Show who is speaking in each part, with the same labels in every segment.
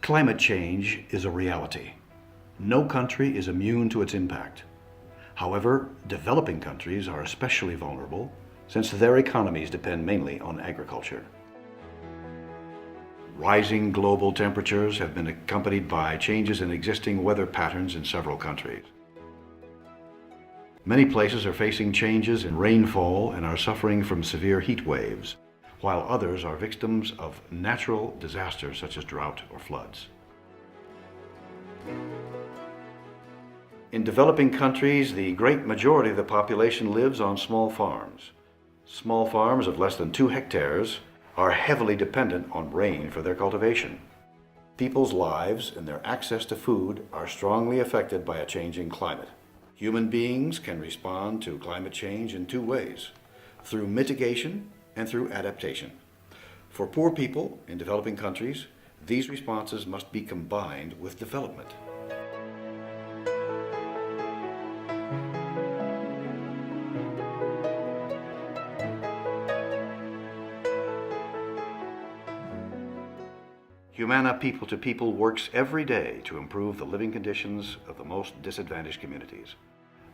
Speaker 1: Climate change is a reality. No country is immune to its impact. However, developing countries are especially vulnerable since their economies depend mainly on agriculture. Rising global temperatures have been accompanied by changes in existing weather patterns in several countries. Many places are facing changes in rainfall and are suffering from severe heat waves, while others are victims of natural disasters such as drought or floods. In developing countries, the great majority of the population lives on small farms. Small farms of less than 2 hectares are heavily dependent on rain for their cultivation. People's lives and their access to food are strongly affected by a changing climate. Human beings can respond to climate change in 2 ways, through mitigation and through adaptation. For poor people in developing countries, these responses must be combined with development. Humana People to People works every day to improve the living conditions of the most disadvantaged communities.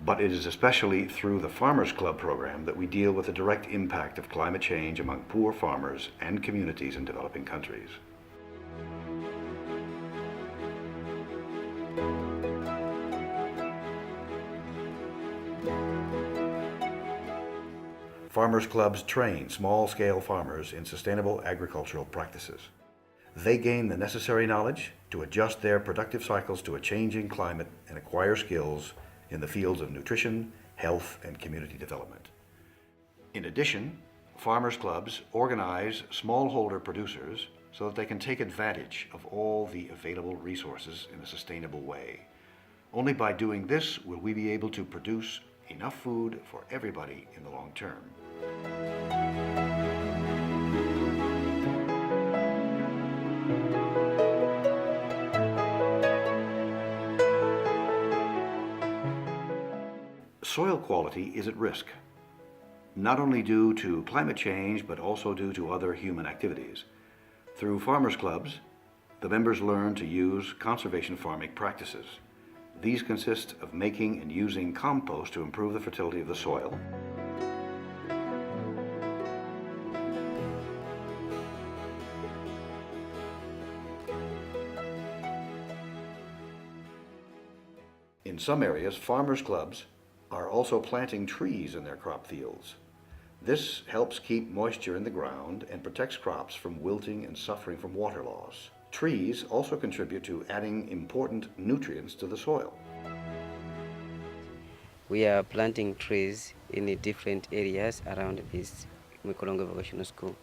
Speaker 1: But it is especially through the Farmers Club program that we deal with the direct impact of climate change among poor farmers and communities in developing countries. Farmers Clubs train small-scale farmers in sustainable agricultural practices. They gain the necessary knowledge to adjust their productive cycles to a changing climate and acquire skills in the fields of nutrition, health, and community development. In addition, farmers clubs organize smallholder producers so that they can take advantage of all the available resources in a sustainable way. Only by doing this will we be able to produce enough food for everybody in the long term. Soil quality is at risk, not only due to climate change, but also due to other human activities. Through farmers clubs, the members learn to use conservation farming practices. These consist of making and using compost to improve the fertility of the soil, in some areas, farmers clubs are also planting trees in their crop fields. This helps keep moisture in the ground and protects crops from wilting and suffering from water loss. Trees also contribute to adding important nutrients to the soil.
Speaker 2: We are planting trees in the different areas around this Mikolongo Vocational School.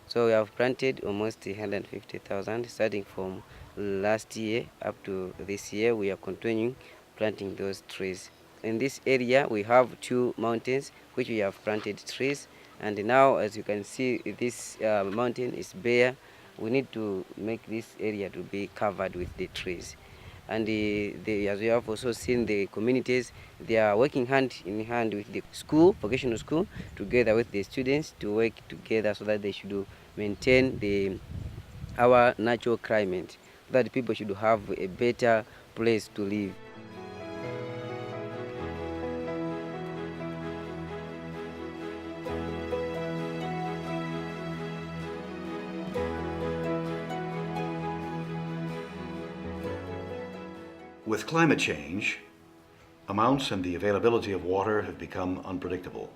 Speaker 2: So we have planted almost 150,000 starting from last year up to this year. We are continuing planting those trees. In this area, we have 2 mountains which we have planted trees, and now, as you can see, this mountain is bare. We need to make this area to be covered with the trees. And as we have also seen, the communities, they are working hand in hand with the school, vocational school, together with the students to work together so that they should maintain our natural climate, so that people should have a better place to live.
Speaker 1: With climate change, amounts and the availability of water have become unpredictable.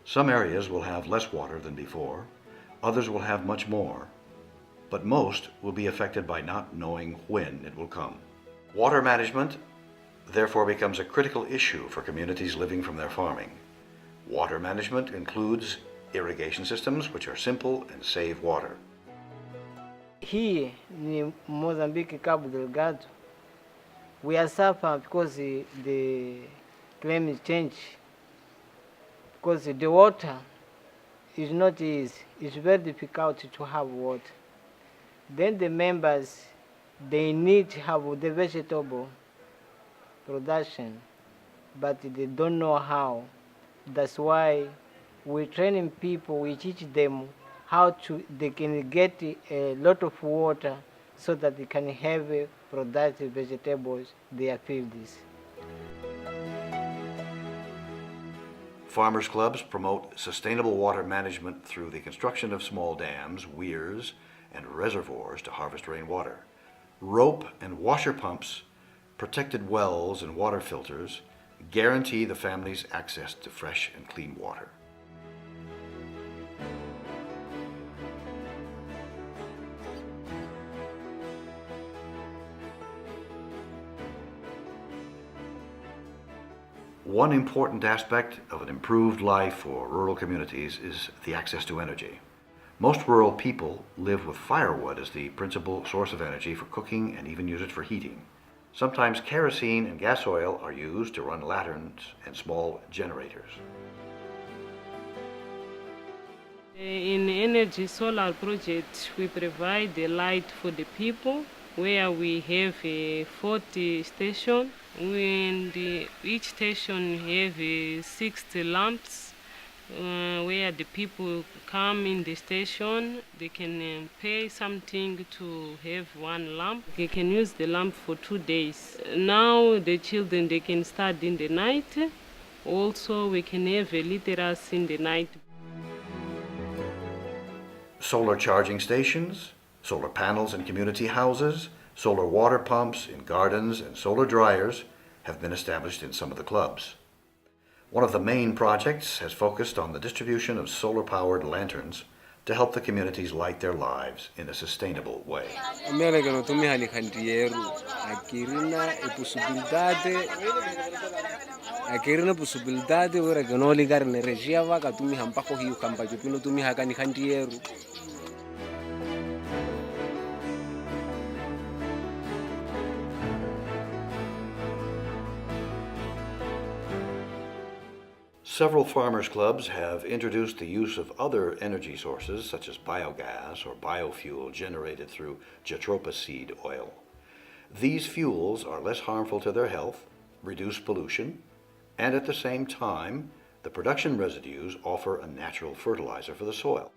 Speaker 1: Some areas will have less water than before, others will have much more, but most will be affected by not knowing when it will come. Water management therefore becomes a critical issue for communities living from their farming. Water management includes irrigation systems which are simple and save water.
Speaker 3: Here in Mozambique, Cabo Delgado, we are suffering because the climate change, because the water is not easy. It's very difficult to have water. Then the members, they need to have the vegetable production, but they don't know how. That's why we're training people, we teach them how they can get a lot of water so that they can have productive vegetables their fields.
Speaker 1: Farmers clubs promote sustainable water management through the construction of small dams, weirs, and reservoirs to harvest rainwater. Rope and washer pumps, protected wells, and water filters guarantee the family's access to fresh and clean water. One important aspect of an improved life for rural communities is the access to energy. Most rural people live with firewood as the principal source of energy for cooking and even use it for heating. Sometimes kerosene and gas oil are used to run lanterns and small generators.
Speaker 4: In energy solar project, we provide the light for the people where we have a 40 station. Each station have 60 lamps where the people come in the station. They can pay something to have one lamp. They can use the lamp for 2 days. Now the children, they can start in the night. Also, we can have a literacy in the night.
Speaker 1: Solar charging stations, solar panels in community houses, solar water pumps in gardens, and solar dryers have been established in some of the clubs. One of the main projects has focused on the distribution of solar-powered lanterns to help the communities light their lives in a sustainable way.
Speaker 5: Possibilidade ora che non ligare ne regia va che tu mi hampa ko hiu kamba jo pino tu mi haka ni khandieru.
Speaker 1: Several farmers clubs have introduced the use of other energy sources such as biogas or biofuel generated through jatropha seed oil. These fuels are less harmful to their health, reduce pollution, and at the same time, the production residues offer a natural fertilizer for the soil.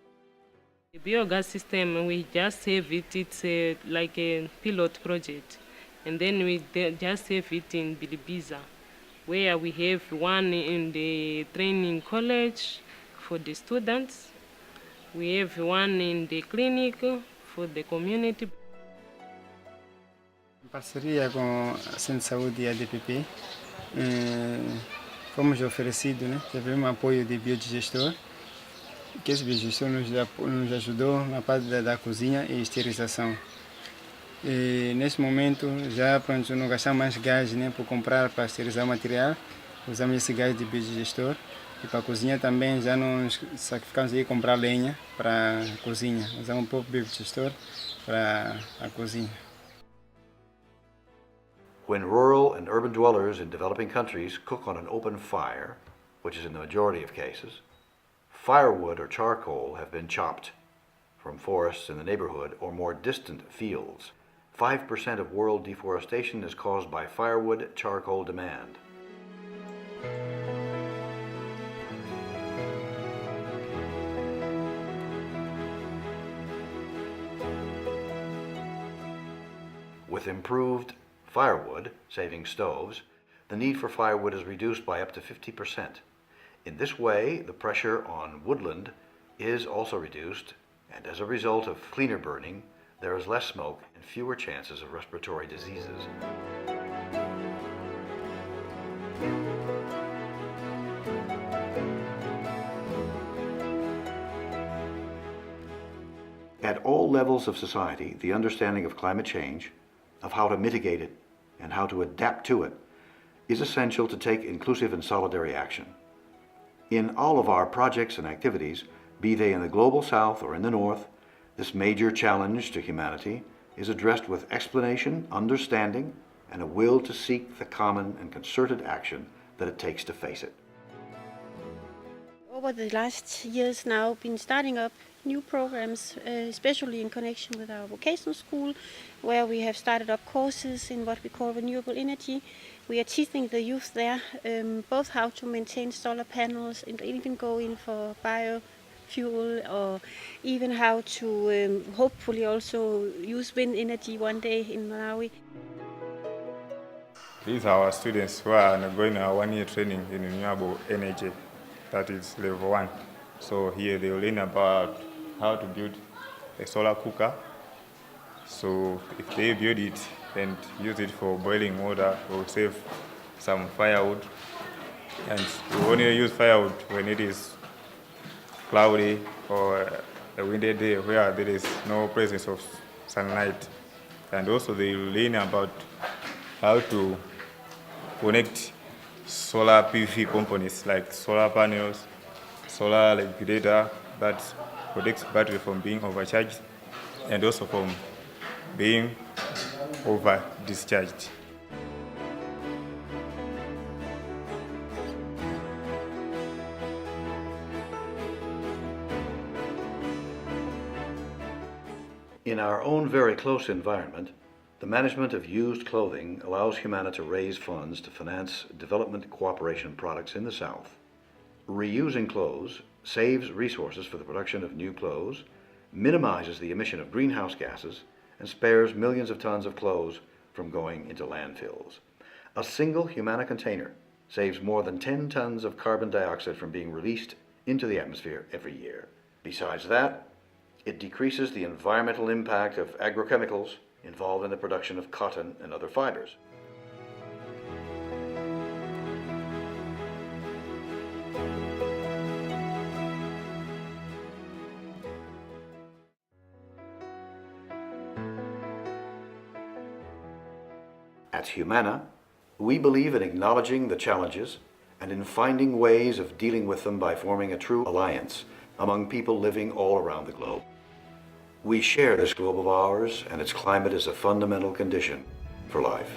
Speaker 4: The biogas system, we just have it, it's like a pilot project. And then we just have it in Bilibiza, where we have one in the training college for the students. We have one in the clinic for the community.
Speaker 6: Em parceria com a Centro de Saúde e a DPP, fomos oferecidos, né? Teve um apoio de biodigestor, que esse biodigestor nos ajudou na parte da cozinha e esterilização. E nesse momento já pronto, não gastamos mais gás, né, por comprar para esterilizar o material, usamos esse gás de biodigestor. E para a cozinha também já não sacrificamos de comprar lenha para a cozinha, usamos um pouco de biodigestor para a cozinha.
Speaker 1: When rural and urban dwellers in developing countries cook on an open fire, which is in the majority of cases, firewood or charcoal have been chopped from forests in the neighborhood or more distant fields. 5% of world deforestation is caused by firewood charcoal demand. With improved firewood, saving stoves, the need for firewood is reduced by up to 50%. In this way, the pressure on woodland is also reduced, and as a result of cleaner burning, there is less smoke and fewer chances of respiratory diseases. At all levels of society, the understanding of climate change, of how to mitigate it, and how to adapt to it, is essential to take inclusive and solidary action. In all of our projects and activities, be they in the global south or in the north, this major challenge to humanity is addressed with explanation, understanding, and a will to seek the common and concerted action that it takes to face it.
Speaker 7: Over the last years now, been starting up new programs, especially in connection with our vocational school, where we have started up courses in what we call renewable energy. We are teaching the youth there both how to maintain solar panels and even go in for fuel, or even how to hopefully also use wind energy one day in Malawi.
Speaker 8: These are our students who are undergoing our one-year training in renewable energy, that is level 1. So here they will learn about how to build a solar cooker. So if they build it and use it for boiling water, it will save some firewood. And we only use firewood when it is cloudy or a windy day where there is no presence of sunlight. And also they will learn about how to connect solar PV components like solar panels, solar regulator that protects battery from being overcharged and also from being over discharged.
Speaker 1: In our own very close environment, the management of used clothing allows Humana to raise funds to finance development cooperation products in the South. Reusing clothes saves resources for the production of new clothes, minimizes the emission of greenhouse gases, and spares millions of tons of clothes from going into landfills. A single Humana container saves more than 10 tons of carbon dioxide from being released into the atmosphere every year. Besides that, it decreases the environmental impact of agrochemicals involved in the production of cotton and other fibers. At Humana, we believe in acknowledging the challenges and in finding ways of dealing with them by forming a true alliance among people living all around the globe. We share this globe of ours, and its climate is a fundamental condition for life.